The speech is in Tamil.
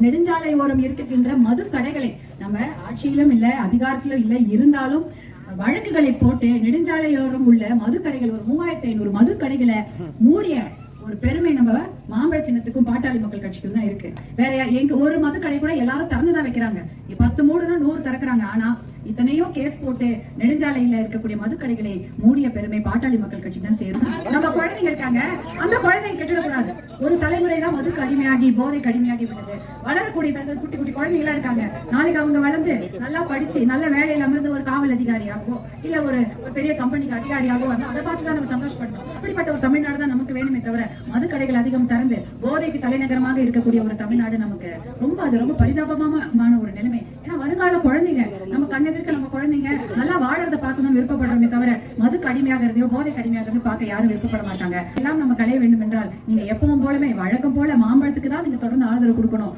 நெடுஞ்சாலை ஓரம் இருக்கின்ற மது கடைகளை நம்ம ஆட்சியிலும் இல்ல அதிகாரத்திலும் இல்ல இருந்தாலும் வழக்குகளை போட்டு நெடுஞ்சாலையோரம் உள்ள மது கடைகள் ஒரு 3500 மது கடைகளை மூடிய ஒரு பெருமை நம்ம மாம்பழ சின்னத்துக்கும் பாட்டாளி மக்கள் கட்சிக்கும் தான் இருக்கு. வேற எங்க ஒரு மது கடை கூட எல்லாரும் திறந்துதான் வைக்கிறாங்க. 10 மூடுனா 100 திறக்கிறாங்க. ஆனா இத்தனையும் கேஸ் போட்டு நெடுஞ்சாலையில இருக்கக்கூடிய மது கடைகளை மூடிய பெருமை பாட்டாளி மக்கள் கட்சி தான் சேரும். நம்ம குழந்தைங்க இருக்காங்க, அந்த குழந்தைங்க கெட்டுடக்கூடாது. ஒரு தலைமுறை தான் மதுக்கு அடிமையாகி போதைக்கு அடிமையாகி விட்டது. வளரக்கூடிய குட்டி குட்டி குழந்தைங்களா இருக்காங்க. நாளைக்கு அவங்க வளர்ந்து நல்லா படிச்சு நல்ல வேலையில அமர்ந்து ஒரு காவல் அதிகாரியாகவோ இல்ல ஒரு பெரிய கம்பெனிக்கு அதிகாரியாகவோ அதை பார்த்துதான் நம்ம சந்தோஷப்படணும். அப்படிப்பட்ட ஒரு தமிழ்நாடு தான் நமக்கு வேணுமே தவிர மது கடைகள் அதிகம் திறந்து போதைக்கு தலைநகரமாக இருக்கக்கூடிய ஒரு தமிழ்நாடு நமக்கு ரொம்ப பரிதாபமான ஒரு நிலைமை. ஏன்னா வருங்கால குழந்தைங்க நம்ம கண்ணெதிர்க்க நம்ம குழந்தைங்க நல்லா வாழறத பார்க்கணும்னு விருப்பப்படுறோமே தவிர மதுக்கு அடிமையாகிறதையோ போதைக்கு அடிமையாகிறதையோ பார்க்க யாரும் விருப்பப்பட மாட்டாங்க. எல்லாம் நம்ம கலைய வேண்டும் என்றால் நீங்க எப்பவும் போலவே வழக்கம் போல மாம்பழத்துக்கு தான் நீங்க தொடர்ந்து ஆதரவு கொடுக்கணும்.